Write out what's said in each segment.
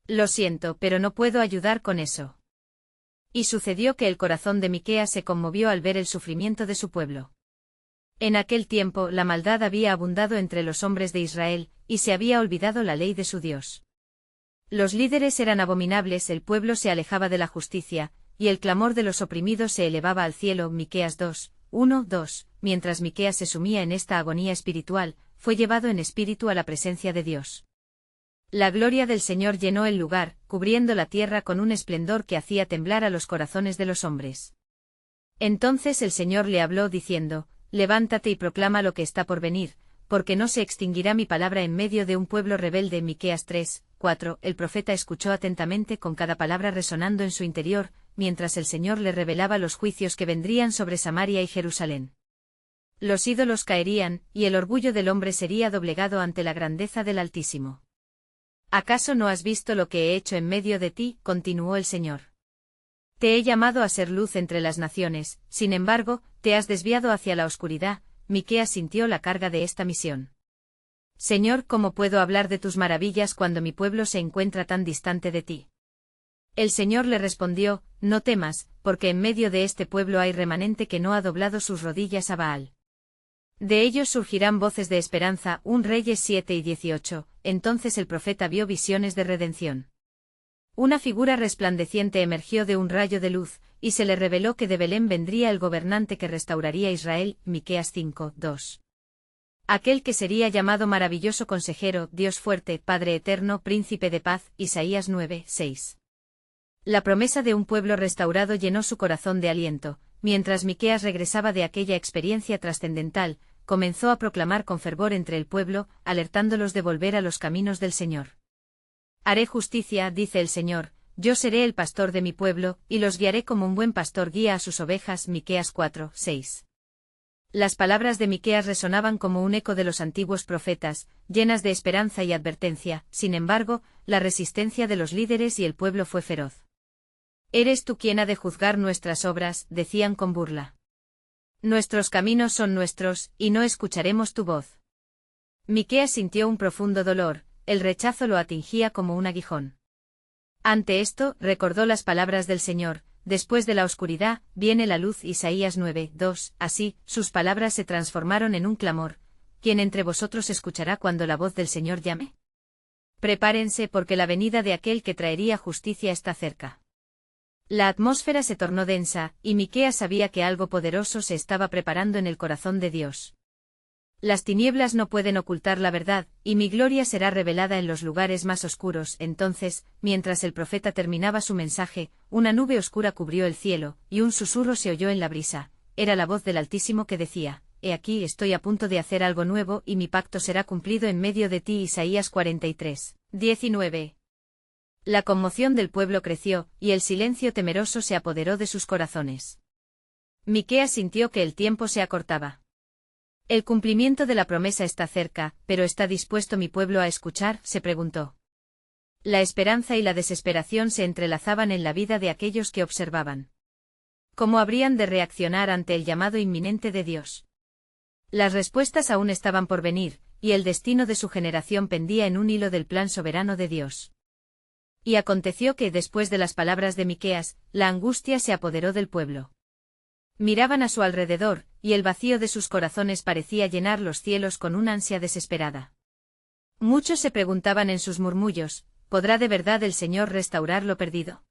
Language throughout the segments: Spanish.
Lo siento, pero no puedo ayudar con eso. Y sucedió que el corazón de Miqueas se conmovió al ver el sufrimiento de su pueblo. En aquel tiempo la maldad había abundado entre los hombres de Israel, y se había olvidado la ley de su Dios. Los líderes eran abominables, el pueblo se alejaba de la justicia, y el clamor de los oprimidos se elevaba al cielo. Miqueas 2, 1, 2. Mientras Miqueas se sumía en esta agonía espiritual, fue llevado en espíritu a la presencia de Dios. La gloria del Señor llenó el lugar, cubriendo la tierra con un esplendor que hacía temblar a los corazones de los hombres. Entonces el Señor le habló diciendo: Levántate y proclama lo que está por venir, porque no se extinguirá mi palabra en medio de un pueblo rebelde. Miqueas 3, 4. El profeta escuchó atentamente con cada palabra resonando en su interior, mientras el Señor le revelaba los juicios que vendrían sobre Samaria y Jerusalén. Los ídolos caerían, y el orgullo del hombre sería doblegado ante la grandeza del Altísimo. ¿Acaso no has visto lo que he hecho en medio de ti?, continuó el Señor. Te he llamado a ser luz entre las naciones, sin embargo, te has desviado hacia la oscuridad. Miqueas sintió la carga de esta misión. Señor, ¿cómo puedo hablar de tus maravillas cuando mi pueblo se encuentra tan distante de ti? El Señor le respondió: No temas, porque en medio de este pueblo hay remanente que no ha doblado sus rodillas a Baal. De ellos surgirán voces de esperanza. 1 Reyes 7 y 18. Entonces el profeta vio visiones de redención. Una figura resplandeciente emergió de un rayo de luz, y se le reveló que de Belén vendría el gobernante que restauraría Israel. Miqueas 5, 2. Aquel que sería llamado maravilloso consejero, Dios fuerte, Padre eterno, príncipe de paz. Isaías 9, 6. La promesa de un pueblo restaurado llenó su corazón de aliento. Mientras Miqueas regresaba de aquella experiencia trascendental, comenzó a proclamar con fervor entre el pueblo, alertándolos de volver a los caminos del Señor. Haré justicia, dice el Señor, yo seré el pastor de mi pueblo, y los guiaré como un buen pastor guía a sus ovejas. Miqueas 4, 6. Las palabras de Miqueas resonaban como un eco de los antiguos profetas, llenas de esperanza y advertencia. Sin embargo, la resistencia de los líderes y el pueblo fue feroz. «¿Eres tú quien ha de juzgar nuestras obras?», decían con burla. «Nuestros caminos son nuestros, y no escucharemos tu voz». Miqueas sintió un profundo dolor, el rechazo lo atingía como un aguijón. Ante esto, recordó las palabras del Señor: «Después de la oscuridad, viene la luz». Isaías 9, 2. Así, sus palabras se transformaron en un clamor: «¿Quién entre vosotros escuchará cuando la voz del Señor llame? Prepárense, porque la venida de aquel que traería justicia está cerca». La atmósfera se tornó densa, y Miqueas sabía que algo poderoso se estaba preparando en el corazón de Dios. «Las tinieblas no pueden ocultar la verdad, y mi gloria será revelada en los lugares más oscuros». Entonces, mientras el profeta terminaba su mensaje, una nube oscura cubrió el cielo, y un susurro se oyó en la brisa. Era la voz del Altísimo que decía: «He aquí, estoy a punto de hacer algo nuevo, y mi pacto será cumplido en medio de ti». Isaías 43, 19. La conmoción del pueblo creció, y el silencio temeroso se apoderó de sus corazones. Miqueas sintió que el tiempo se acortaba. «El cumplimiento de la promesa está cerca, pero ¿está dispuesto mi pueblo a escuchar?», se preguntó. La esperanza y la desesperación se entrelazaban en la vida de aquellos que observaban. ¿Cómo habrían de reaccionar ante el llamado inminente de Dios? Las respuestas aún estaban por venir, y el destino de su generación pendía en un hilo del plan soberano de Dios. Y aconteció que, después de las palabras de Miqueas, la angustia se apoderó del pueblo. Miraban a su alrededor, y el vacío de sus corazones parecía llenar los cielos con una ansia desesperada. Muchos se preguntaban en sus murmullos: ¿podrá de verdad el Señor restaurar lo perdido?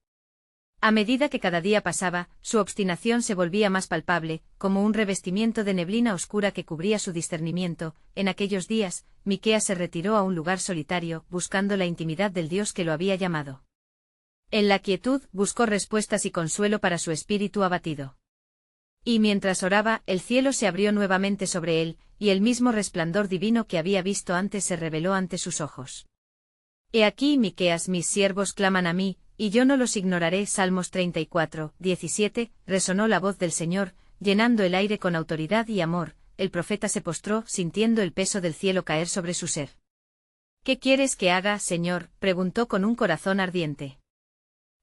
A medida que cada día pasaba, su obstinación se volvía más palpable, como un revestimiento de neblina oscura que cubría su discernimiento. En aquellos días, Miqueas se retiró a un lugar solitario, buscando la intimidad del Dios que lo había llamado. En la quietud, buscó respuestas y consuelo para su espíritu abatido. Y mientras oraba, el cielo se abrió nuevamente sobre él, y el mismo resplandor divino que había visto antes se reveló ante sus ojos. «He aquí, Miqueas, mis siervos claman a mí, y yo no los ignoraré». Salmos 34, 17, resonó la voz del Señor, llenando el aire con autoridad y amor. El profeta se postró, sintiendo el peso del cielo caer sobre su ser. «¿Qué quieres que haga, Señor?», preguntó con un corazón ardiente.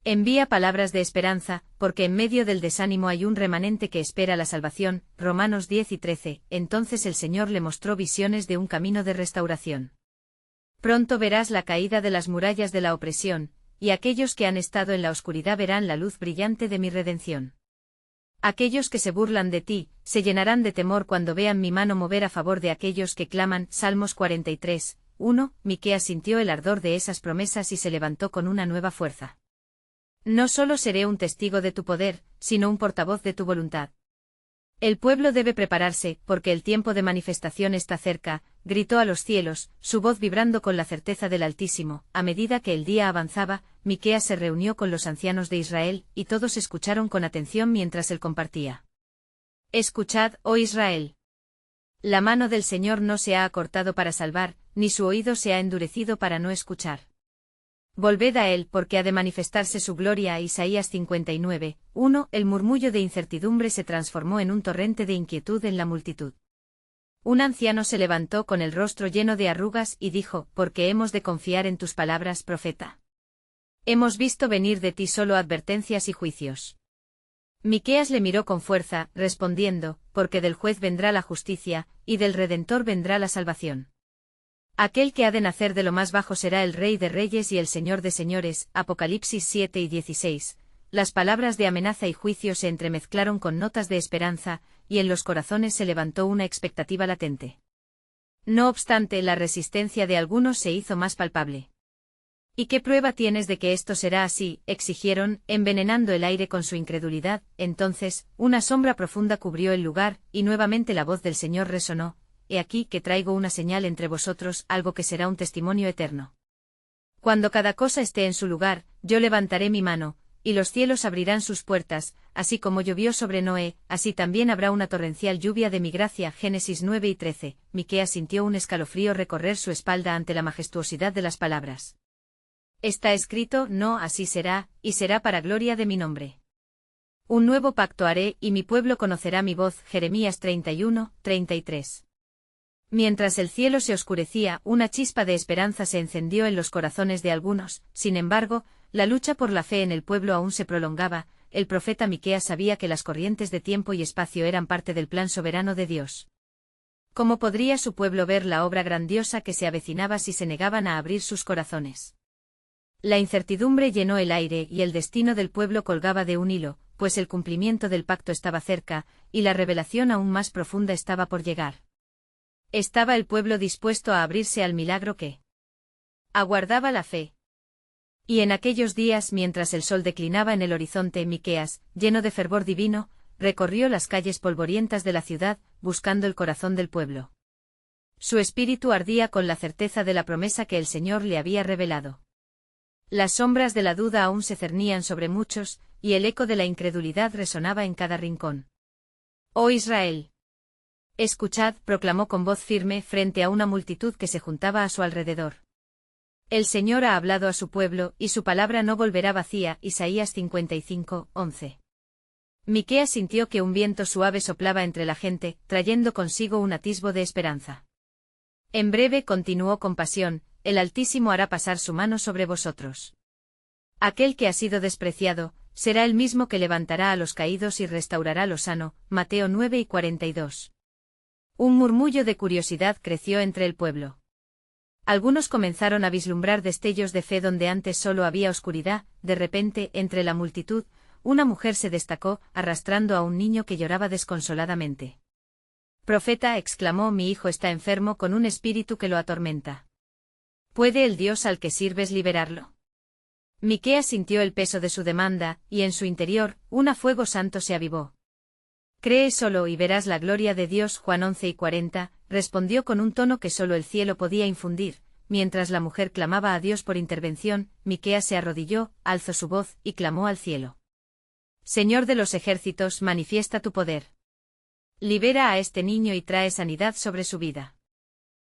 «Envía palabras de esperanza, porque en medio del desánimo hay un remanente que espera la salvación». Romanos 10 y 13. Entonces el Señor le mostró visiones de un camino de restauración. «Pronto verás la caída de las murallas de la opresión, y aquellos que han estado en la oscuridad verán la luz brillante de mi redención. Aquellos que se burlan de ti, se llenarán de temor cuando vean mi mano mover a favor de aquellos que claman. Salmos 43, 1. Miqueas sintió el ardor de esas promesas y se levantó con una nueva fuerza. No solo seré un testigo de tu poder, sino un portavoz de tu voluntad. El pueblo debe prepararse, porque el tiempo de manifestación está cerca, gritó a los cielos, su voz vibrando con la certeza del Altísimo. A medida que el día avanzaba, Miqueas se reunió con los ancianos de Israel, y todos escucharon con atención mientras él compartía. Escuchad, oh Israel. La mano del Señor no se ha acortado para salvar, ni su oído se ha endurecido para no escuchar. Volved a él porque ha de manifestarse su gloria. Isaías 59, 1. El murmullo de incertidumbre se transformó en un torrente de inquietud en la multitud. Un anciano se levantó con el rostro lleno de arrugas y dijo: ¿Por qué hemos de confiar en tus palabras, profeta? Hemos visto venir de ti solo advertencias y juicios. Miqueas le miró con fuerza, respondiendo: porque del juez vendrá la justicia, y del Redentor vendrá la salvación. Aquel que ha de nacer de lo más bajo será el Rey de Reyes y el Señor de Señores. Apocalipsis 7 y 16. Las palabras de amenaza y juicio se entremezclaron con notas de esperanza, y en los corazones se levantó una expectativa latente. No obstante, la resistencia de algunos se hizo más palpable. ¿Y qué prueba tienes de que esto será así?, exigieron, envenenando el aire con su incredulidad. Entonces, una sombra profunda cubrió el lugar, y nuevamente la voz del Señor resonó: He aquí que traigo una señal entre vosotros, algo que será un testimonio eterno. Cuando cada cosa esté en su lugar, yo levantaré mi mano, y los cielos abrirán sus puertas, así como llovió sobre Noé, así también habrá una torrencial lluvia de mi gracia. Génesis 9 y 13. Miqueas sintió un escalofrío recorrer su espalda ante la majestuosidad de las palabras. Está escrito: no, así será, y será para gloria de mi nombre. Un nuevo pacto haré, y mi pueblo conocerá mi voz. Jeremías 31, 33. Mientras el cielo se oscurecía, una chispa de esperanza se encendió en los corazones de algunos. Sin embargo, la lucha por la fe en el pueblo aún se prolongaba. El profeta Miqueas sabía que las corrientes de tiempo y espacio eran parte del plan soberano de Dios. ¿Cómo podría su pueblo ver la obra grandiosa que se avecinaba si se negaban a abrir sus corazones? La incertidumbre llenó el aire y el destino del pueblo colgaba de un hilo, pues el cumplimiento del pacto estaba cerca, y la revelación aún más profunda estaba por llegar. ¿Estaba el pueblo dispuesto a abrirse al milagro que aguardaba la fe? Y en aquellos días, mientras el sol declinaba en el horizonte, Miqueas, lleno de fervor divino, recorrió las calles polvorientas de la ciudad, buscando el corazón del pueblo. Su espíritu ardía con la certeza de la promesa que el Señor le había revelado. Las sombras de la duda aún se cernían sobre muchos, y el eco de la incredulidad resonaba en cada rincón. ¡Oh Israel! Escuchad, proclamó con voz firme frente a una multitud que se juntaba a su alrededor. El Señor ha hablado a su pueblo, y su palabra no volverá vacía. Isaías 55, 11. Miqueas sintió que un viento suave soplaba entre la gente, trayendo consigo un atisbo de esperanza. En breve, continuó con pasión, el Altísimo hará pasar su mano sobre vosotros. Aquel que ha sido despreciado, será el mismo que levantará a los caídos y restaurará lo sano. Mateo 9 y 42. Un murmullo de curiosidad creció entre el pueblo. Algunos comenzaron a vislumbrar destellos de fe donde antes solo había oscuridad. De repente, entre la multitud, una mujer se destacó, arrastrando a un niño que lloraba desconsoladamente. «Profeta», exclamó, «mi hijo está enfermo con un espíritu que lo atormenta. ¿Puede el Dios al que sirves liberarlo?». Miqueas sintió el peso de su demanda, y en su interior, un fuego santo se avivó. «Cree solo y verás la gloria de Dios». Juan 11 y 40, respondió con un tono que solo el cielo podía infundir. Mientras la mujer clamaba a Dios por intervención, Miqueas se arrodilló, alzó su voz, y clamó al cielo. «Señor de los ejércitos, manifiesta tu poder. Libera a este niño y trae sanidad sobre su vida».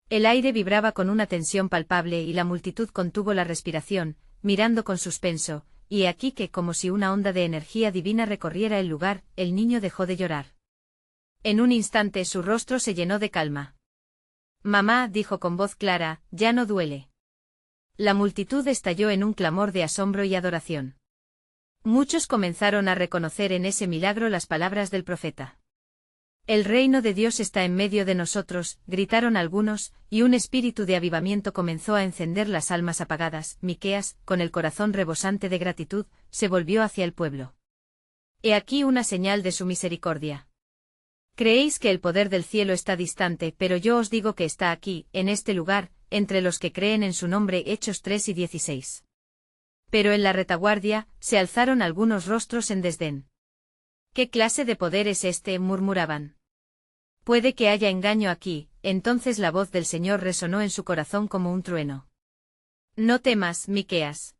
El aire vibraba con una tensión palpable y la multitud contuvo la respiración, mirando con suspenso. Y he aquí que, como si una onda de energía divina recorriera el lugar, el niño dejó de llorar. En un instante su rostro se llenó de calma. «Mamá», dijo con voz clara, «ya no duele». La multitud estalló en un clamor de asombro y adoración. Muchos comenzaron a reconocer en ese milagro las palabras del profeta. El reino de Dios está en medio de nosotros, gritaron algunos, y un espíritu de avivamiento comenzó a encender las almas apagadas. Miqueas, con el corazón rebosante de gratitud, se volvió hacia el pueblo. He aquí una señal de su misericordia. Creéis que el poder del cielo está distante, pero yo os digo que está aquí, en este lugar, entre los que creen en su nombre. Hechos 3 y 16. Pero en la retaguardia, se alzaron algunos rostros en desdén. ¿Qué clase de poder es este?, murmuraban. Puede que haya engaño aquí. Entonces la voz del Señor resonó en su corazón como un trueno. No temas, Miqueas.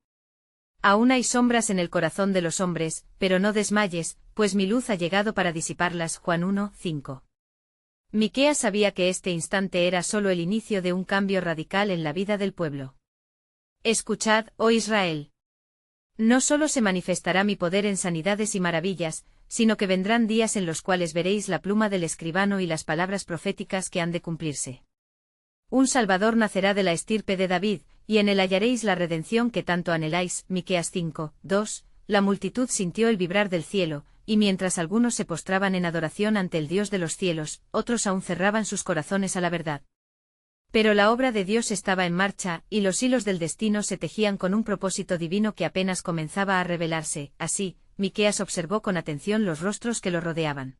Aún hay sombras en el corazón de los hombres, pero no desmayes, pues mi luz ha llegado para disiparlas. Juan 1, 5. Miqueas sabía que este instante era solo el inicio de un cambio radical en la vida del pueblo. Escuchad, oh Israel. No solo se manifestará mi poder en sanidades y maravillas, sino que vendrán días en los cuales veréis la pluma del escribano y las palabras proféticas que han de cumplirse. Un Salvador nacerá de la estirpe de David, y en él hallaréis la redención que tanto anheláis. Miqueas 5, 2. La multitud sintió el vibrar del cielo, y mientras algunos se postraban en adoración ante el Dios de los cielos, otros aún cerraban sus corazones a la verdad. Pero la obra de Dios estaba en marcha, y los hilos del destino se tejían con un propósito divino que apenas comenzaba a revelarse. Así, Miqueas observó con atención los rostros que lo rodeaban.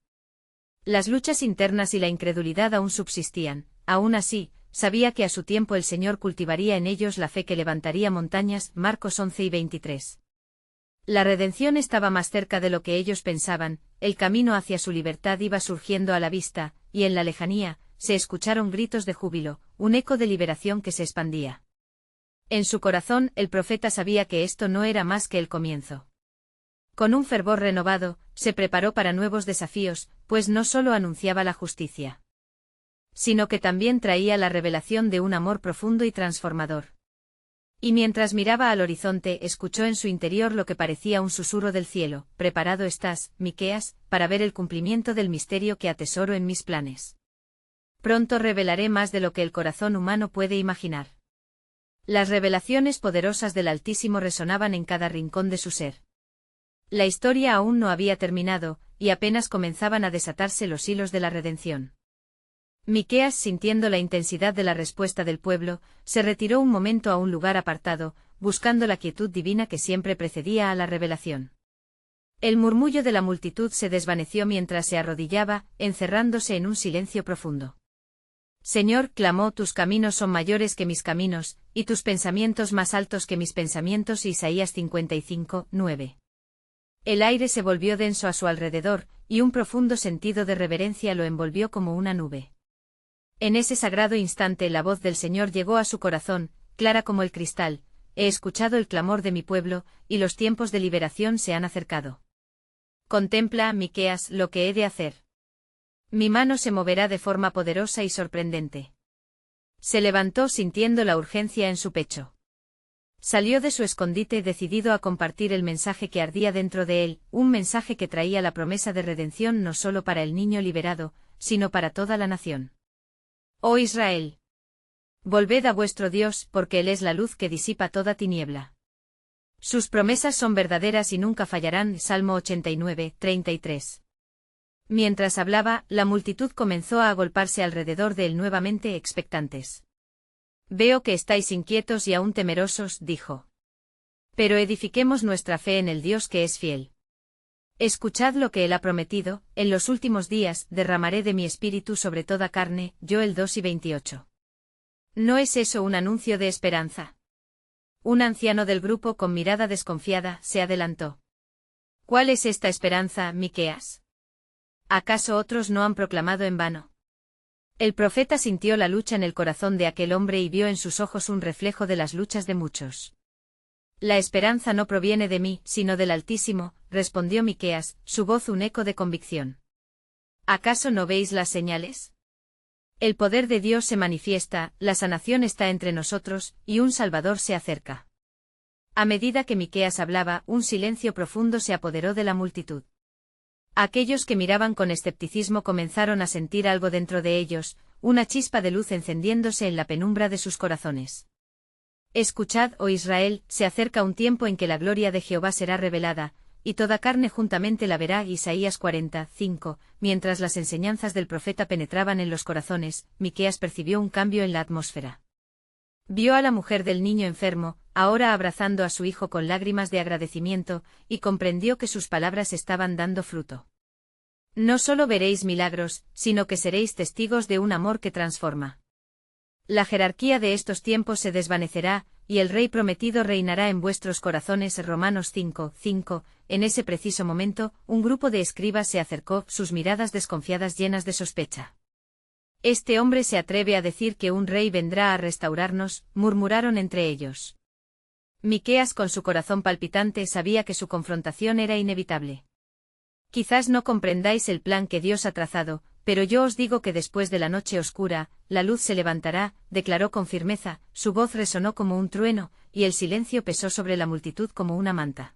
Las luchas internas y la incredulidad aún subsistían. Aún así, sabía que a su tiempo el Señor cultivaría en ellos la fe que levantaría montañas. Marcos 11 y 23. La redención estaba más cerca de lo que ellos pensaban, el camino hacia su libertad iba surgiendo a la vista, y en la lejanía, se escucharon gritos de júbilo, un eco de liberación que se expandía. En su corazón, el profeta sabía que esto no era más que el comienzo. Con un fervor renovado, se preparó para nuevos desafíos, pues no solo anunciaba la justicia, sino que también traía la revelación de un amor profundo y transformador. Y mientras miraba al horizonte, escuchó en su interior lo que parecía un susurro del cielo: «Preparado estás, Miqueas, para ver el cumplimiento del misterio que atesoro en mis planes. Pronto revelaré más de lo que el corazón humano puede imaginar». Las revelaciones poderosas del Altísimo resonaban en cada rincón de su ser. La historia aún no había terminado, y apenas comenzaban a desatarse los hilos de la redención. Miqueas, sintiendo la intensidad de la respuesta del pueblo, se retiró un momento a un lugar apartado, buscando la quietud divina que siempre precedía a la revelación. El murmullo de la multitud se desvaneció mientras se arrodillaba, encerrándose en un silencio profundo. «Señor», clamó, «tus caminos son mayores que mis caminos, y tus pensamientos más altos que mis pensamientos». Isaías 55, 9. El aire se volvió denso a su alrededor, y un profundo sentido de reverencia lo envolvió como una nube. En ese sagrado instante la voz del Señor llegó a su corazón, clara como el cristal: «He escuchado el clamor de mi pueblo, y los tiempos de liberación se han acercado. Contempla, Miqueas, lo que he de hacer. Mi mano se moverá de forma poderosa y sorprendente». Se levantó sintiendo la urgencia en su pecho. Salió de su escondite decidido a compartir el mensaje que ardía dentro de él, un mensaje que traía la promesa de redención no solo para el niño liberado, sino para toda la nación. «Oh Israel, volved a vuestro Dios, porque Él es la luz que disipa toda tiniebla. Sus promesas son verdaderas y nunca fallarán». Salmo 89, 33. Mientras hablaba, la multitud comenzó a agolparse alrededor de él nuevamente expectantes. «Veo que estáis inquietos y aún temerosos», dijo. «Pero edifiquemos nuestra fe en el Dios que es fiel. Escuchad lo que Él ha prometido: en los últimos días derramaré de mi espíritu sobre toda carne». Joel 2 y 28. ¿No es eso un anuncio de esperanza? Un anciano del grupo, con mirada desconfiada, se adelantó. «¿Cuál es esta esperanza, Miqueas? ¿Acaso otros no han proclamado en vano?». El profeta sintió la lucha en el corazón de aquel hombre y vio en sus ojos un reflejo de las luchas de muchos. «La esperanza no proviene de mí, sino del Altísimo», respondió Miqueas, su voz un eco de convicción. «¿Acaso no veis las señales? El poder de Dios se manifiesta, la sanación está entre nosotros, y un Salvador se acerca». A medida que Miqueas hablaba, un silencio profundo se apoderó de la multitud. Aquellos que miraban con escepticismo comenzaron a sentir algo dentro de ellos, una chispa de luz encendiéndose en la penumbra de sus corazones. «Escuchad, oh Israel, se acerca un tiempo en que la gloria de Jehová será revelada, y toda carne juntamente la verá. Isaías 40:5. Mientras las enseñanzas del profeta penetraban en los corazones, Miqueas percibió un cambio en la atmósfera. Vio a la mujer del niño enfermo, ahora abrazando a su hijo con lágrimas de agradecimiento, y comprendió que sus palabras estaban dando fruto. No solo veréis milagros, sino que seréis testigos de un amor que transforma. La jerarquía de estos tiempos se desvanecerá, y el Rey prometido reinará en vuestros corazones. Romanos 5:5. En ese preciso momento, un grupo de escribas se acercó, sus miradas desconfiadas llenas de sospecha. «Este hombre se atreve a decir que un rey vendrá a restaurarnos», murmuraron entre ellos. Miqueas, con su corazón palpitante, sabía que su confrontación era inevitable. «Quizás no comprendáis el plan que Dios ha trazado, pero yo os digo que después de la noche oscura, la luz se levantará», declaró con firmeza, su voz resonó como un trueno, y el silencio pesó sobre la multitud como una manta.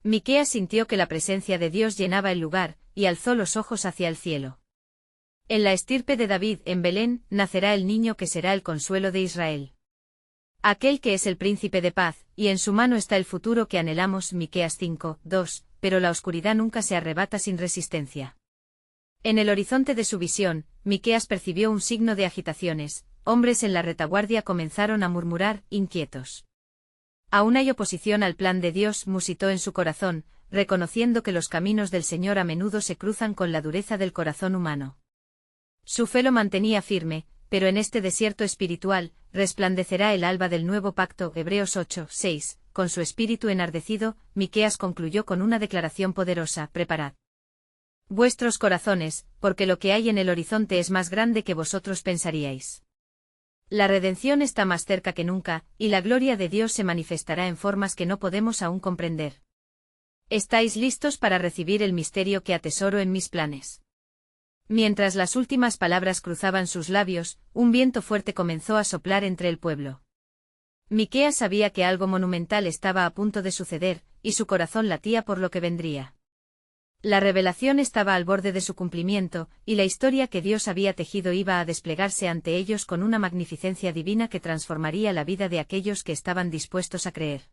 Miqueas sintió que la presencia de Dios llenaba el lugar, y alzó los ojos hacia el cielo. En la estirpe de David, en Belén, nacerá el niño que será el consuelo de Israel. Aquel que es el príncipe de paz, y en su mano está el futuro que anhelamos. Miqueas 5:2. Pero la oscuridad nunca se arrebata sin resistencia. En el horizonte de su visión, Miqueas percibió un signo de agitaciones. Hombres en la retaguardia comenzaron a murmurar, inquietos. Aún hay oposición al plan de Dios, musitó en su corazón, reconociendo que los caminos del Señor a menudo se cruzan con la dureza del corazón humano. Su fe lo mantenía firme, pero en este desierto espiritual, resplandecerá el alba del nuevo pacto. Hebreos 8:6. Con su espíritu enardecido, Miqueas concluyó con una declaración poderosa: preparad vuestros corazones, porque lo que hay en el horizonte es más grande que vosotros pensaríais. La redención está más cerca que nunca, y la gloria de Dios se manifestará en formas que no podemos aún comprender. ¿Estáis listos para recibir el misterio que atesoro en mis planes? Mientras las últimas palabras cruzaban sus labios, un viento fuerte comenzó a soplar entre el pueblo. Miqueas sabía que algo monumental estaba a punto de suceder, y su corazón latía por lo que vendría. La revelación estaba al borde de su cumplimiento, y la historia que Dios había tejido iba a desplegarse ante ellos con una magnificencia divina que transformaría la vida de aquellos que estaban dispuestos a creer.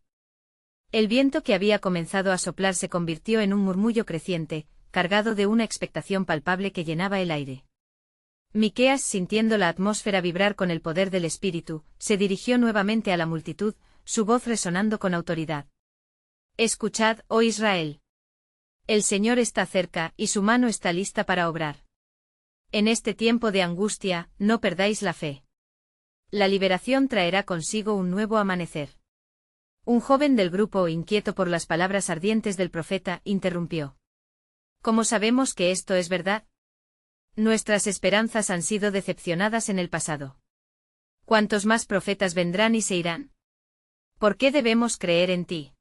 El viento que había comenzado a soplar se convirtió en un murmullo creciente, cargado de una expectación palpable que llenaba el aire. Miqueas, sintiendo la atmósfera vibrar con el poder del Espíritu, se dirigió nuevamente a la multitud, su voz resonando con autoridad. «Escuchad, oh Israel. El Señor está cerca, y su mano está lista para obrar. En este tiempo de angustia, no perdáis la fe. La liberación traerá consigo un nuevo amanecer». Un joven del grupo, inquieto por las palabras ardientes del profeta, interrumpió. «¿Cómo sabemos que esto es verdad? Nuestras esperanzas han sido decepcionadas en el pasado. ¿Cuántos más profetas vendrán y se irán? ¿Por qué debemos creer en ti?»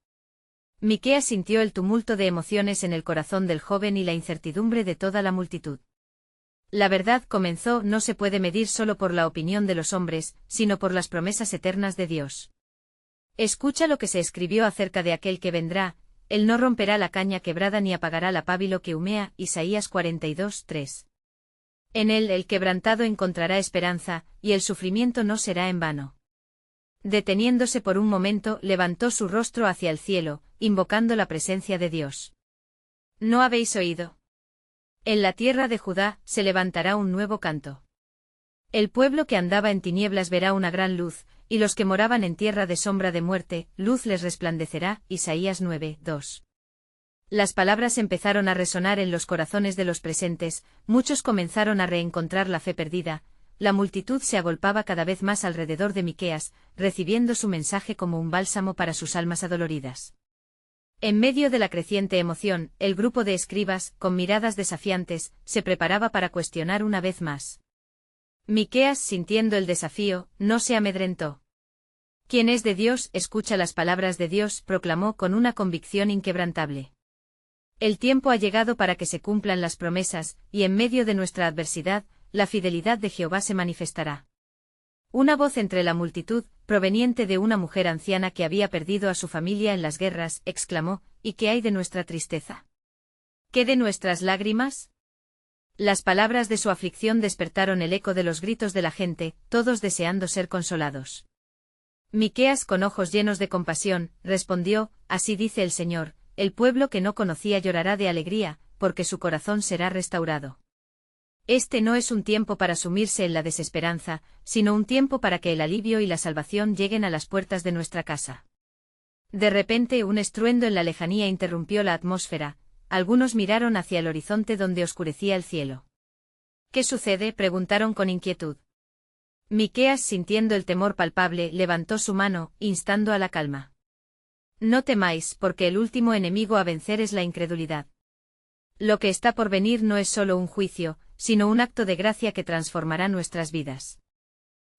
Miqueas sintió el tumulto de emociones en el corazón del joven y la incertidumbre de toda la multitud. La verdad, comenzó, no se puede medir solo por la opinión de los hombres, sino por las promesas eternas de Dios. Escucha lo que se escribió acerca de aquel que vendrá: él no romperá la caña quebrada ni apagará la pábilo que humea. Isaías 42:3. En él el quebrantado encontrará esperanza, y el sufrimiento no será en vano. Deteniéndose por un momento, levantó su rostro hacia el cielo, invocando la presencia de Dios. ¿No habéis oído? En la tierra de Judá se levantará un nuevo canto. El pueblo que andaba en tinieblas verá una gran luz, y los que moraban en tierra de sombra de muerte, luz les resplandecerá. Isaías 9:2. Las palabras empezaron a resonar en los corazones de los presentes, muchos comenzaron a reencontrar la fe perdida, la multitud se agolpaba cada vez más alrededor de Miqueas, recibiendo su mensaje como un bálsamo para sus almas adoloridas. En medio de la creciente emoción, el grupo de escribas, con miradas desafiantes, se preparaba para cuestionar una vez más. Miqueas, sintiendo el desafío, no se amedrentó. «Quien es de Dios, escucha las palabras de Dios», proclamó con una convicción inquebrantable. «El tiempo ha llegado para que se cumplan las promesas, y en medio de nuestra adversidad, la fidelidad de Jehová se manifestará». Una voz entre la multitud, proveniente de una mujer anciana que había perdido a su familia en las guerras, exclamó: «¿Y qué hay de nuestra tristeza? ¿Qué de nuestras lágrimas?». Las palabras de su aflicción despertaron el eco de los gritos de la gente, todos deseando ser consolados. Miqueas, con ojos llenos de compasión, respondió: «Así dice el Señor, el pueblo que no conocía llorará de alegría, porque su corazón será restaurado. Este no es un tiempo para sumirse en la desesperanza, sino un tiempo para que el alivio y la salvación lleguen a las puertas de nuestra casa. De repente un estruendo en la lejanía interrumpió la atmósfera, algunos miraron hacia el horizonte donde oscurecía el cielo. ¿Qué sucede?, preguntaron con inquietud. Miqueas, sintiendo el temor palpable, levantó su mano, instando a la calma. No temáis, porque el último enemigo a vencer es la incredulidad. Lo que está por venir no es solo un juicio, sino un acto de gracia que transformará nuestras vidas.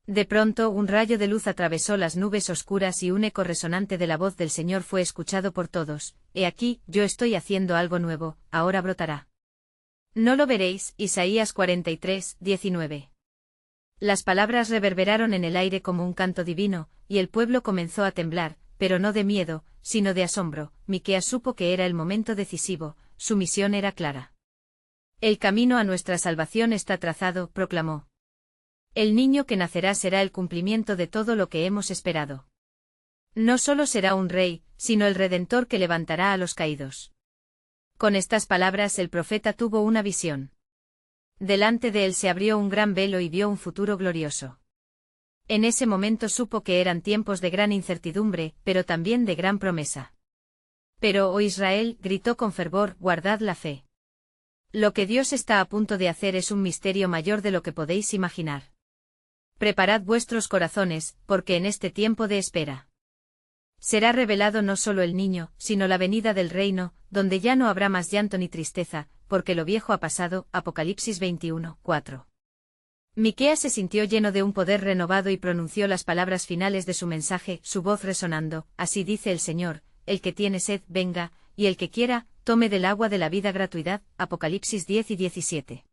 De pronto un rayo de luz atravesó las nubes oscuras y un eco resonante de la voz del Señor fue escuchado por todos: He aquí, yo estoy haciendo algo nuevo, ahora brotará. ¿No lo veréis? Isaías 43, 19. Las palabras reverberaron en el aire como un canto divino, y el pueblo comenzó a temblar, pero no de miedo, sino de asombro. Miqueas supo que era el momento decisivo, su misión era clara. El camino a nuestra salvación está trazado, proclamó. El niño que nacerá será el cumplimiento de todo lo que hemos esperado. No solo será un rey, sino el Redentor que levantará a los caídos. Con estas palabras el profeta tuvo una visión. Delante de él se abrió un gran velo y vio un futuro glorioso. En ese momento supo que eran tiempos de gran incertidumbre, pero también de gran promesa. Pero, oh Israel, gritó con fervor, guardad la fe. Lo que Dios está a punto de hacer es un misterio mayor de lo que podéis imaginar. Preparad vuestros corazones, porque en este tiempo de espera será revelado no solo el niño, sino la venida del reino, donde ya no habrá más llanto ni tristeza, porque lo viejo ha pasado. Apocalipsis 21, 4. Miqueas se sintió lleno de un poder renovado y pronunció las palabras finales de su mensaje, su voz resonando: Así dice el Señor, el que tiene sed, venga, y el que quiera, tome del agua de la vida gratuidad. Apocalipsis 10 y 17.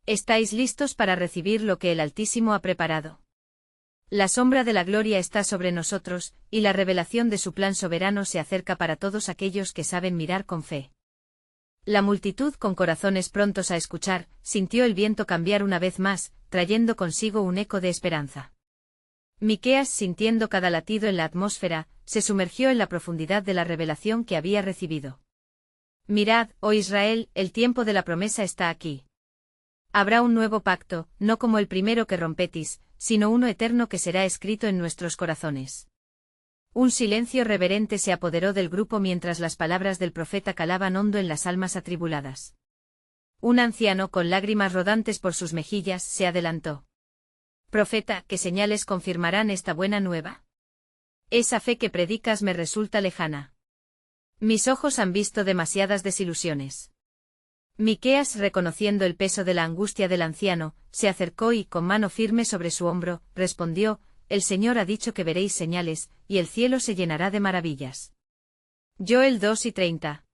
¿Estáis listos para recibir lo que el Altísimo ha preparado? La sombra de la gloria está sobre nosotros, y la revelación de su plan soberano se acerca para todos aquellos que saben mirar con fe. La multitud, con corazones prontos a escuchar, sintió el viento cambiar una vez más, trayendo consigo un eco de esperanza. Miqueas, sintiendo cada latido en la atmósfera, se sumergió en la profundidad de la revelación que había recibido. Mirad, oh Israel, el tiempo de la promesa está aquí. Habrá un nuevo pacto, no como el primero que rompetis, sino uno eterno que será escrito en nuestros corazones. Un silencio reverente se apoderó del grupo mientras las palabras del profeta calaban hondo en las almas atribuladas. Un anciano con lágrimas rodantes por sus mejillas se adelantó. Profeta, ¿qué señales confirmarán esta buena nueva? Esa fe que predicas me resulta lejana. Mis ojos han visto demasiadas desilusiones. Miqueas, reconociendo el peso de la angustia del anciano, se acercó y, con mano firme sobre su hombro, respondió: El Señor ha dicho que veréis señales, y el cielo se llenará de maravillas. Joel 2 y 30.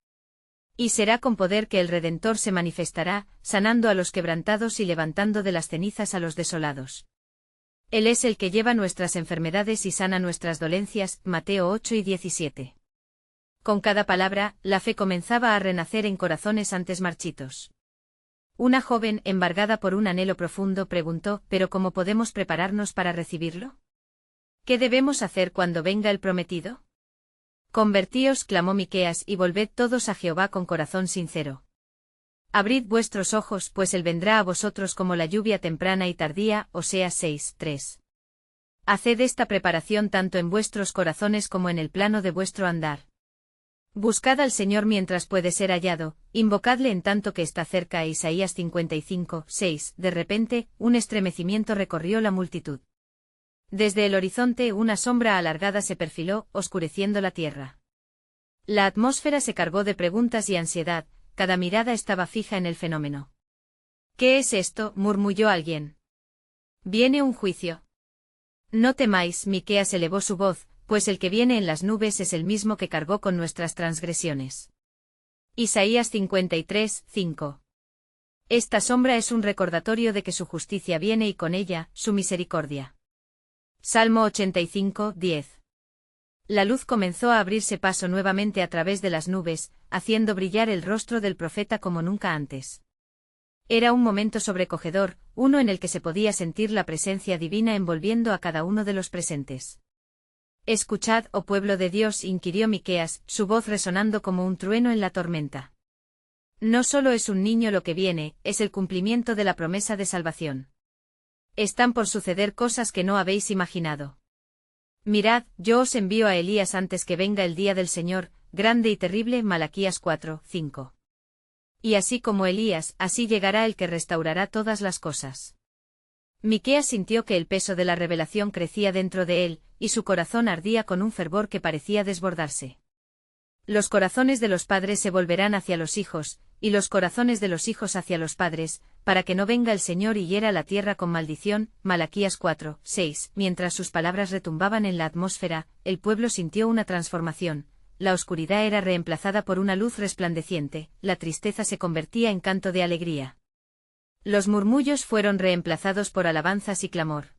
Y será con poder que el Redentor se manifestará, sanando a los quebrantados y levantando de las cenizas a los desolados. Él es el que lleva nuestras enfermedades y sana nuestras dolencias. Mateo 8 y 17. Con cada palabra, la fe comenzaba a renacer en corazones antes marchitos. Una joven, embargada por un anhelo profundo, preguntó: ¿Pero cómo podemos prepararnos para recibirlo? ¿Qué debemos hacer cuando venga el prometido? Convertíos, clamó Miqueas, y volved todos a Jehová con corazón sincero. Abrid vuestros ojos, pues él vendrá a vosotros como la lluvia temprana y tardía. Oseas 6, 3. Haced esta preparación tanto en vuestros corazones como en el plano de vuestro andar. Buscad al Señor mientras puede ser hallado, invocadle en tanto que está cerca. Isaías 55, 6. De repente, un estremecimiento recorrió la multitud. Desde el horizonte una sombra alargada se perfiló, oscureciendo la tierra. La atmósfera se cargó de preguntas y ansiedad, cada mirada estaba fija en el fenómeno. ¿Qué es esto?, murmulló alguien. Viene un juicio. No temáis, Miqueas elevó su voz, pues el que viene en las nubes es el mismo que cargó con nuestras transgresiones. Isaías 53, 5. Esta sombra es un recordatorio de que su justicia viene y con ella, su misericordia. Salmo 85, 10. La luz comenzó a abrirse paso nuevamente a través de las nubes, haciendo brillar el rostro del profeta como nunca antes. Era un momento sobrecogedor, uno en el que se podía sentir la presencia divina envolviendo a cada uno de los presentes. Escuchad, oh pueblo de Dios, inquirió Miqueas, su voz resonando como un trueno en la tormenta. No solo es un niño lo que viene, es el cumplimiento de la promesa de salvación. Están por suceder cosas que no habéis imaginado. Mirad, yo os envío a Elías antes que venga el día del Señor, grande y terrible. Malaquías 4, 5. Y así como Elías, así llegará el que restaurará todas las cosas. Miqueas sintió que el peso de la revelación crecía dentro de él, y su corazón ardía con un fervor que parecía desbordarse. Los corazones de los padres se volverán hacia los hijos, y los corazones de los hijos hacia los padres, para que no venga el Señor y hiera la tierra con maldición. Malaquías 4, 6. Mientras sus palabras retumbaban en la atmósfera, el pueblo sintió una transformación. La oscuridad era reemplazada por una luz resplandeciente, la tristeza se convertía en canto de alegría. Los murmullos fueron reemplazados por alabanzas y clamor.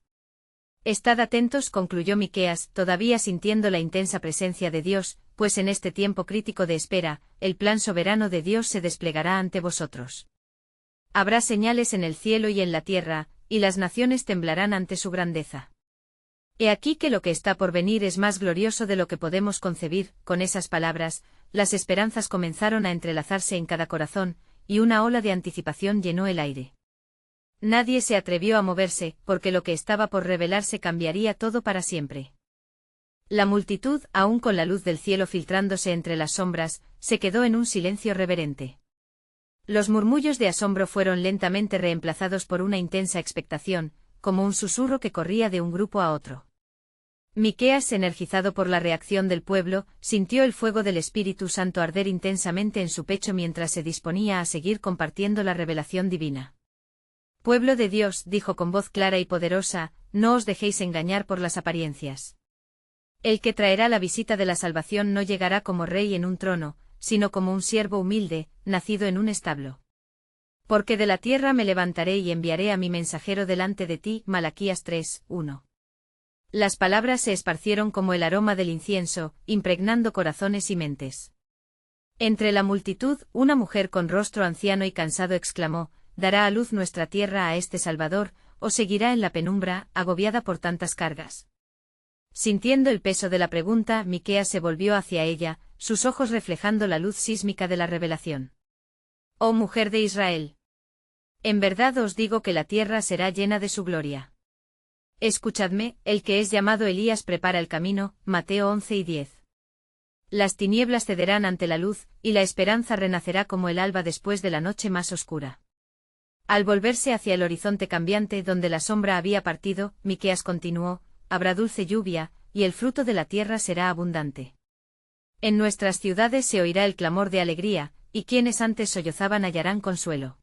Estad atentos, concluyó Miqueas, todavía sintiendo la intensa presencia de Dios, pues en este tiempo crítico de espera, el plan soberano de Dios se desplegará ante vosotros. Habrá señales en el cielo y en la tierra, y las naciones temblarán ante su grandeza. He aquí que lo que está por venir es más glorioso de lo que podemos concebir. Con esas palabras, las esperanzas comenzaron a entrelazarse en cada corazón, y una ola de anticipación llenó el aire. Nadie se atrevió a moverse, porque lo que estaba por revelarse cambiaría todo para siempre. La multitud, aún con la luz del cielo filtrándose entre las sombras, se quedó en un silencio reverente. Los murmullos de asombro fueron lentamente reemplazados por una intensa expectación, como un susurro que corría de un grupo a otro. Miqueas, energizado por la reacción del pueblo, sintió el fuego del Espíritu Santo arder intensamente en su pecho mientras se disponía a seguir compartiendo la revelación divina. Pueblo de Dios, dijo con voz clara y poderosa, no os dejéis engañar por las apariencias. El que traerá la visita de la salvación no llegará como rey en un trono, sino como un siervo humilde, nacido en un establo. Porque de la tierra me levantaré y enviaré a mi mensajero delante de ti. Malaquías 3, 1. Las palabras se esparcieron como el aroma del incienso, impregnando corazones y mentes. Entre la multitud, una mujer con rostro anciano y cansado exclamó, ¿dará a luz nuestra tierra a este Salvador, o seguirá en la penumbra, agobiada por tantas cargas? Sintiendo el peso de la pregunta, Miqueas se volvió hacia ella, sus ojos reflejando la luz sísmica de la revelación. Oh mujer de Israel. En verdad os digo que la tierra será llena de su gloria. Escuchadme, el que es llamado Elías prepara el camino. Mateo 11 y 10. Las tinieblas cederán ante la luz, y la esperanza renacerá como el alba después de la noche más oscura. Al volverse hacia el horizonte cambiante donde la sombra había partido, Miqueas continuó, habrá dulce lluvia, y el fruto de la tierra será abundante. En nuestras ciudades se oirá el clamor de alegría, y quienes antes sollozaban hallarán consuelo.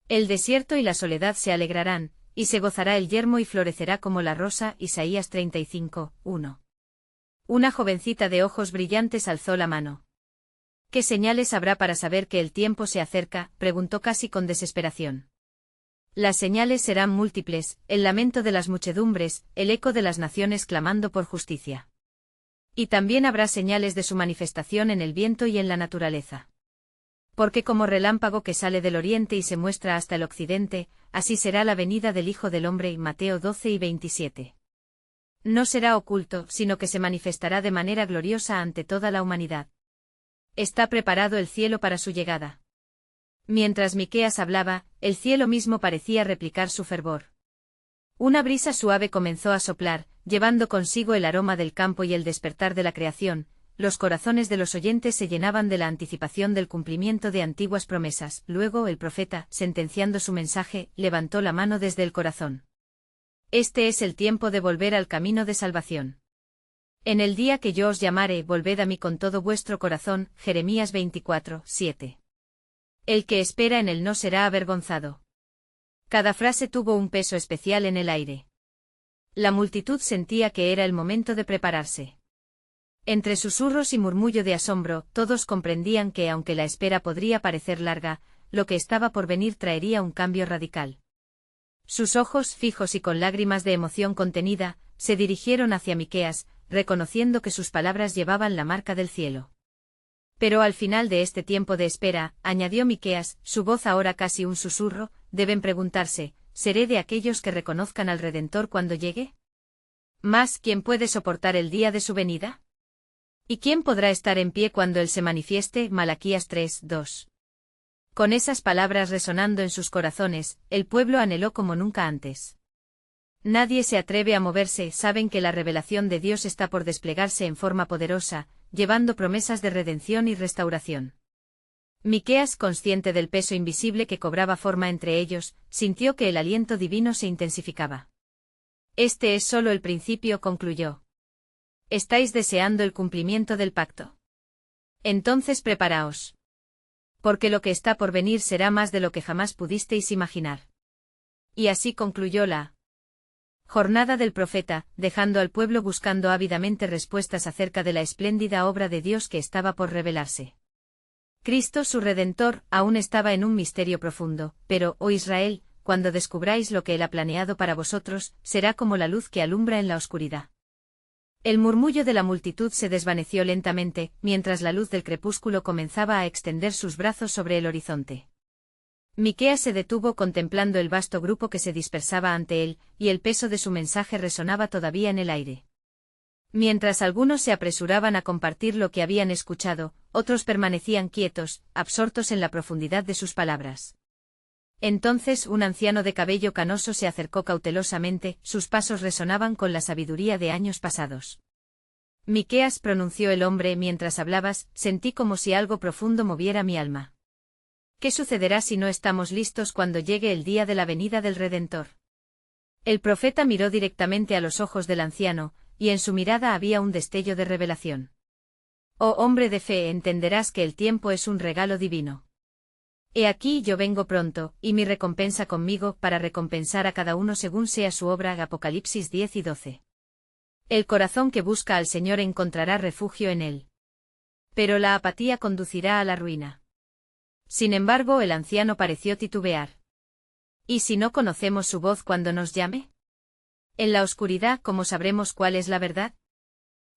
El desierto y la soledad se alegrarán, y se gozará el yermo y florecerá como la rosa. Isaías 35, 1. Una jovencita de ojos brillantes alzó la mano. ¿Qué señales habrá para saber que el tiempo se acerca?, preguntó casi con desesperación. Las señales serán múltiples, el lamento de las muchedumbres, el eco de las naciones clamando por justicia. Y también habrá señales de su manifestación en el viento y en la naturaleza. Porque como relámpago que sale del oriente y se muestra hasta el occidente, así será la venida del Hijo del Hombre. Mateo 12 y 27. No será oculto, sino que se manifestará de manera gloriosa ante toda la humanidad. Está preparado el cielo para su llegada. Mientras Miqueas hablaba, el cielo mismo parecía replicar su fervor. Una brisa suave comenzó a soplar, llevando consigo el aroma del campo y el despertar de la creación. Los corazones de los oyentes se llenaban de la anticipación del cumplimiento de antiguas promesas. Luego el profeta, sentenciando su mensaje, levantó la mano desde el corazón. Este es el tiempo de volver al camino de salvación. En el día que yo os llamare, volved a mí con todo vuestro corazón. Jeremías 24, 7. El que espera en él no será avergonzado. Cada frase tuvo un peso especial en el aire. La multitud sentía que era el momento de prepararse. Entre susurros y murmullo de asombro, todos comprendían que aunque la espera podría parecer larga, lo que estaba por venir traería un cambio radical. Sus ojos, fijos y con lágrimas de emoción contenida, se dirigieron hacia Miqueas, reconociendo que sus palabras llevaban la marca del cielo. Pero al final de este tiempo de espera, añadió Miqueas, su voz ahora casi un susurro, deben preguntarse, ¿seré de aquellos que reconozcan al Redentor cuando llegue? Mas, ¿quién puede soportar el día de su venida? ¿Y quién podrá estar en pie cuando Él se manifieste? Malaquías 3:2. Con esas palabras resonando en sus corazones, el pueblo anheló como nunca antes. Nadie se atreve a moverse, saben que la revelación de Dios está por desplegarse en forma poderosa, llevando promesas de redención y restauración. Miqueas, consciente del peso invisible que cobraba forma entre ellos, sintió que el aliento divino se intensificaba. Este es solo el principio, concluyó. ¿Estáis deseando el cumplimiento del pacto? Entonces preparaos. Porque lo que está por venir será más de lo que jamás pudisteis imaginar. Y así concluyó la jornada del profeta, dejando al pueblo buscando ávidamente respuestas acerca de la espléndida obra de Dios que estaba por revelarse. Cristo, su Redentor, aún estaba en un misterio profundo, pero, oh Israel, cuando descubráis lo que Él ha planeado para vosotros, será como la luz que alumbra en la oscuridad. El murmullo de la multitud se desvaneció lentamente, mientras la luz del crepúsculo comenzaba a extender sus brazos sobre el horizonte. Miqueas se detuvo contemplando el vasto grupo que se dispersaba ante él, y el peso de su mensaje resonaba todavía en el aire. Mientras algunos se apresuraban a compartir lo que habían escuchado, otros permanecían quietos, absortos en la profundidad de sus palabras. Entonces un anciano de cabello canoso se acercó cautelosamente, sus pasos resonaban con la sabiduría de años pasados. Miqueas, pronunció el hombre, mientras hablabas, sentí como si algo profundo moviera mi alma. ¿Qué sucederá si no estamos listos cuando llegue el día de la venida del Redentor? El profeta miró directamente a los ojos del anciano, y en su mirada había un destello de revelación. Oh hombre de fe, entenderás que el tiempo es un regalo divino. He aquí yo vengo pronto, y mi recompensa conmigo, para recompensar a cada uno según sea su obra. Apocalipsis 10 y 12. El corazón que busca al Señor encontrará refugio en él. Pero la apatía conducirá a la ruina. Sin embargo, el anciano pareció titubear. ¿Y si no conocemos su voz cuando nos llame? En la oscuridad, ¿cómo sabremos cuál es la verdad?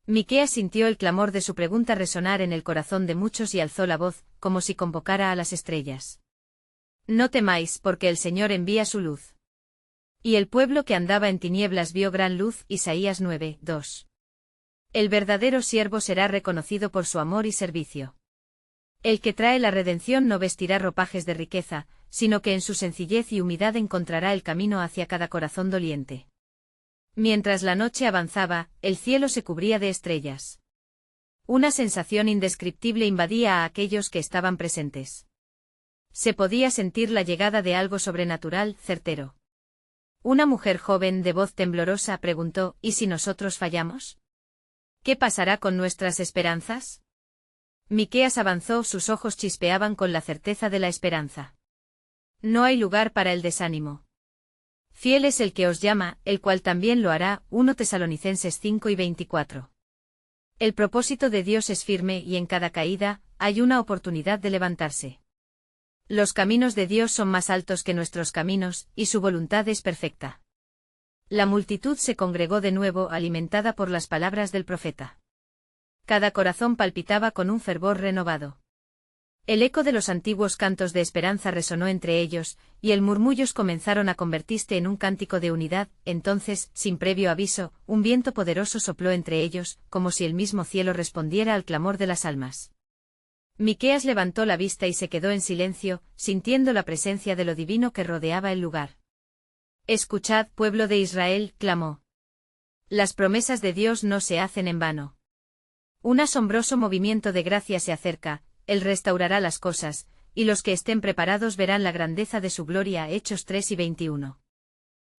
Miqueas sintió el clamor de su pregunta resonar en el corazón de muchos y alzó la voz, como si convocara a las estrellas. No temáis, porque el Señor envía su luz. Y el pueblo que andaba en tinieblas vio gran luz. Isaías 9:2. El verdadero siervo será reconocido por su amor y servicio. El que trae la redención no vestirá ropajes de riqueza, sino que en su sencillez y humildad encontrará el camino hacia cada corazón doliente. Mientras la noche avanzaba, el cielo se cubría de estrellas. Una sensación indescriptible invadía a aquellos que estaban presentes. Se podía sentir la llegada de algo sobrenatural, certero. Una mujer joven de voz temblorosa preguntó: ¿y si nosotros fallamos? ¿Qué pasará con nuestras esperanzas? Miqueas avanzó, sus ojos chispeaban con la certeza de la esperanza. No hay lugar para el desánimo. Fiel es el que os llama, el cual también lo hará. 1 Tesalonicenses 5 y 24. El propósito de Dios es firme y en cada caída, hay una oportunidad de levantarse. Los caminos de Dios son más altos que nuestros caminos, y su voluntad es perfecta. La multitud se congregó de nuevo, alimentada por las palabras del profeta. Cada corazón palpitaba con un fervor renovado. El eco de los antiguos cantos de esperanza resonó entre ellos, y el murmullos comenzaron a convertirse en un cántico de unidad. Entonces, sin previo aviso, un viento poderoso sopló entre ellos, como si el mismo cielo respondiera al clamor de las almas. Miqueas levantó la vista y se quedó en silencio, sintiendo la presencia de lo divino que rodeaba el lugar. Escuchad, pueblo de Israel, clamó. Las promesas de Dios no se hacen en vano. Un asombroso movimiento de gracia se acerca, Él restaurará las cosas, y los que estén preparados verán la grandeza de su gloria. Hechos 3 y 21.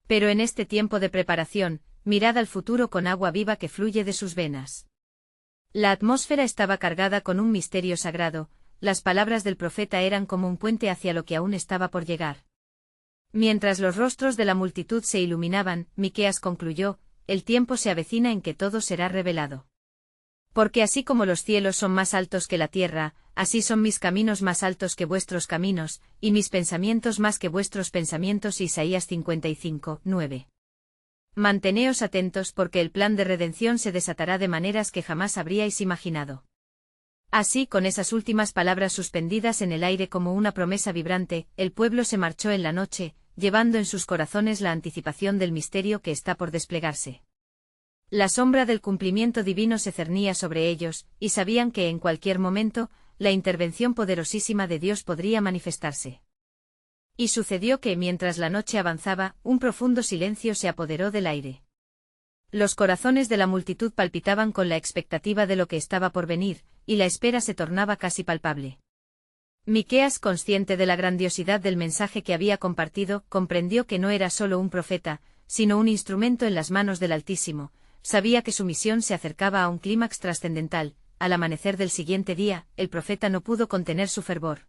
Pero en este tiempo de preparación, mirad al futuro con agua viva que fluye de sus venas. La atmósfera estaba cargada con un misterio sagrado, las palabras del profeta eran como un puente hacia lo que aún estaba por llegar. Mientras los rostros de la multitud se iluminaban, Miqueas concluyó: el tiempo se avecina en que todo será revelado. Porque así como los cielos son más altos que la tierra, así son mis caminos más altos que vuestros caminos, y mis pensamientos más que vuestros pensamientos. Isaías 55, 9. Manteneos atentos porque el plan de redención se desatará de maneras que jamás habríais imaginado. Así, con esas últimas palabras suspendidas en el aire como una promesa vibrante, el pueblo se marchó en la noche, llevando en sus corazones la anticipación del misterio que está por desplegarse. La sombra del cumplimiento divino se cernía sobre ellos, y sabían que en cualquier momento, la intervención poderosísima de Dios podría manifestarse. Y sucedió que mientras la noche avanzaba, un profundo silencio se apoderó del aire. Los corazones de la multitud palpitaban con la expectativa de lo que estaba por venir, y la espera se tornaba casi palpable. Miqueas, consciente de la grandiosidad del mensaje que había compartido, comprendió que no era solo un profeta, sino un instrumento en las manos del Altísimo. Sabía que su misión se acercaba a un clímax trascendental. Al amanecer del siguiente día, el profeta no pudo contener su fervor.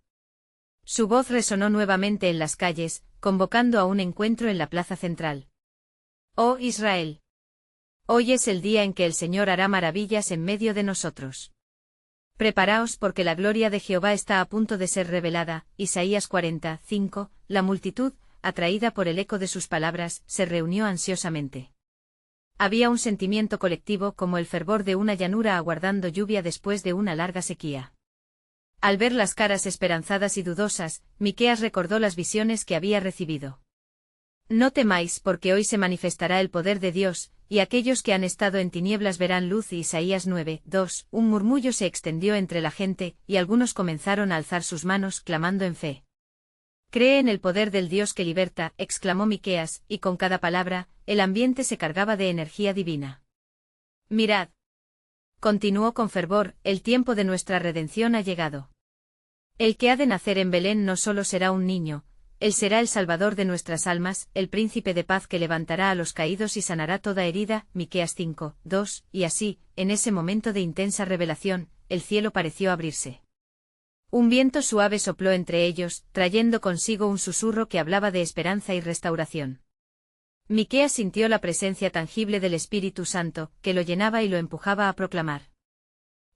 Su voz resonó nuevamente en las calles, convocando a un encuentro en la plaza central. ¡Oh Israel! Hoy es el día en que el Señor hará maravillas en medio de nosotros. Preparaos porque la gloria de Jehová está a punto de ser revelada. Isaías 40:5. La multitud, atraída por el eco de sus palabras, se reunió ansiosamente. Había un sentimiento colectivo como el fervor de una llanura aguardando lluvia después de una larga sequía. Al ver las caras esperanzadas y dudosas, Miqueas recordó las visiones que había recibido. No temáis porque hoy se manifestará el poder de Dios, y aquellos que han estado en tinieblas verán luz. Isaías 9:2. Un murmullo se extendió entre la gente, y algunos comenzaron a alzar sus manos, clamando en fe. Cree en el poder del Dios que liberta, exclamó Miqueas, y con cada palabra, el ambiente se cargaba de energía divina. Mirad. Continuó con fervor, el tiempo de nuestra redención ha llegado. El que ha de nacer en Belén no solo será un niño, él será el Salvador de nuestras almas, el príncipe de paz que levantará a los caídos y sanará toda herida. Miqueas 5:2, y así, en ese momento de intensa revelación, el cielo pareció abrirse. Un viento suave sopló entre ellos, trayendo consigo un susurro que hablaba de esperanza y restauración. Miqueas sintió la presencia tangible del Espíritu Santo, que lo llenaba y lo empujaba a proclamar.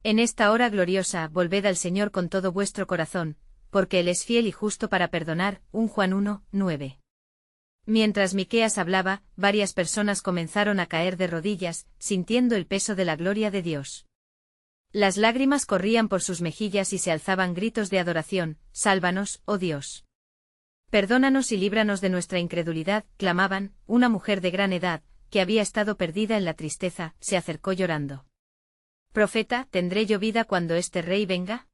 En esta hora gloriosa, volved al Señor con todo vuestro corazón, porque Él es fiel y justo para perdonar. 1 Juan 1:9. Mientras Miqueas hablaba, varias personas comenzaron a caer de rodillas, sintiendo el peso de la gloria de Dios. Las lágrimas corrían por sus mejillas y se alzaban gritos de adoración. Sálvanos, oh Dios. Perdónanos y líbranos de nuestra incredulidad, clamaban. Una mujer de gran edad, que había estado perdida en la tristeza, se acercó llorando. Profeta, ¿tendré yo vida cuando este rey venga?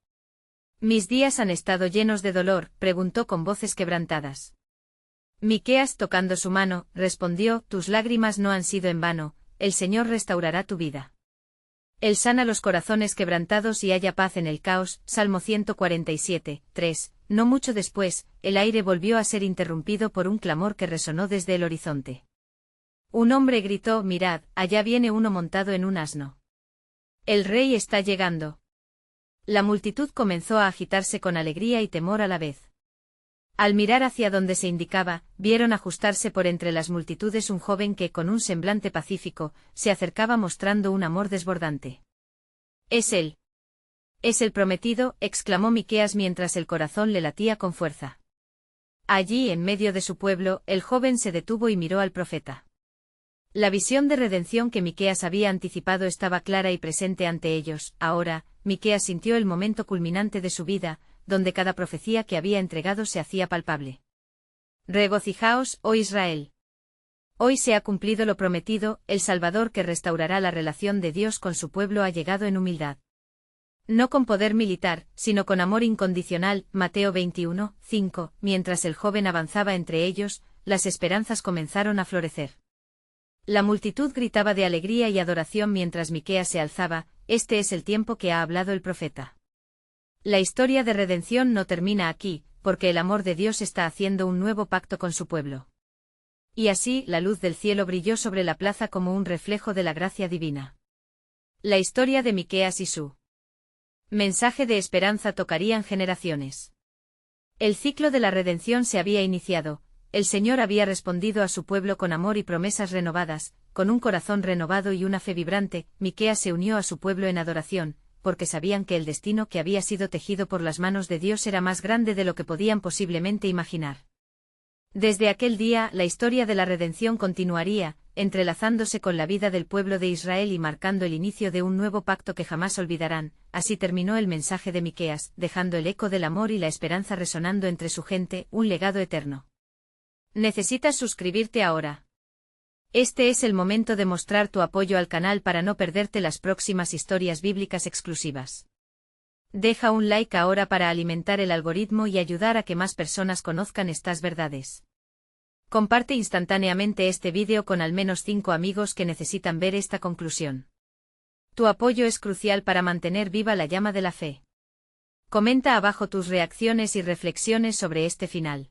Mis días han estado llenos de dolor, preguntó con voces quebrantadas. Miqueas, tocando su mano, respondió, tus lágrimas no han sido en vano, el Señor restaurará tu vida. Él sana los corazones quebrantados y haya paz en el caos. Salmo 147:3. No mucho después, el aire volvió a ser interrumpido por un clamor que resonó desde el horizonte. Un hombre gritó, mirad, allá viene uno montado en un asno. El rey está llegando. La multitud comenzó a agitarse con alegría y temor a la vez. Al mirar hacia donde se indicaba, vieron ajustarse por entre las multitudes un joven que, con un semblante pacífico, se acercaba mostrando un amor desbordante. Es él. Es el prometido, exclamó Miqueas mientras el corazón le latía con fuerza. Allí, en medio de su pueblo, el joven se detuvo y miró al profeta. La visión de redención que Miqueas había anticipado estaba clara y presente ante ellos. Ahora, Miqueas sintió el momento culminante de su vida, donde cada profecía que había entregado se hacía palpable. Regocijaos, oh Israel. Hoy se ha cumplido lo prometido, el Salvador que restaurará la relación de Dios con su pueblo ha llegado en humildad. No con poder militar, sino con amor incondicional. Mateo 21:5. Mientras el joven avanzaba entre ellos, las esperanzas comenzaron a florecer. La multitud gritaba de alegría y adoración mientras Miqueas se alzaba. Este es el tiempo que ha hablado el profeta. La historia de redención no termina aquí, porque el amor de Dios está haciendo un nuevo pacto con su pueblo. Y así, la luz del cielo brilló sobre la plaza como un reflejo de la gracia divina. La historia de Miqueas y su mensaje de esperanza tocarían generaciones. El ciclo de la redención se había iniciado. El Señor había respondido a su pueblo con amor y promesas renovadas, con un corazón renovado y una fe vibrante. Miqueas se unió a su pueblo en adoración, porque sabían que el destino que había sido tejido por las manos de Dios era más grande de lo que podían posiblemente imaginar. Desde aquel día, la historia de la redención continuaría, entrelazándose con la vida del pueblo de Israel y marcando el inicio de un nuevo pacto que jamás olvidarán. Así terminó el mensaje de Miqueas, dejando el eco del amor y la esperanza resonando entre su gente, un legado eterno. ¿Necesitas suscribirte ahora? Este es el momento de mostrar tu apoyo al canal para no perderte las próximas historias bíblicas exclusivas. Deja un like ahora para alimentar el algoritmo y ayudar a que más personas conozcan estas verdades. Comparte instantáneamente este vídeo con al menos 5 amigos que necesitan ver esta conclusión. Tu apoyo es crucial para mantener viva la llama de la fe. Comenta abajo tus reacciones y reflexiones sobre este final.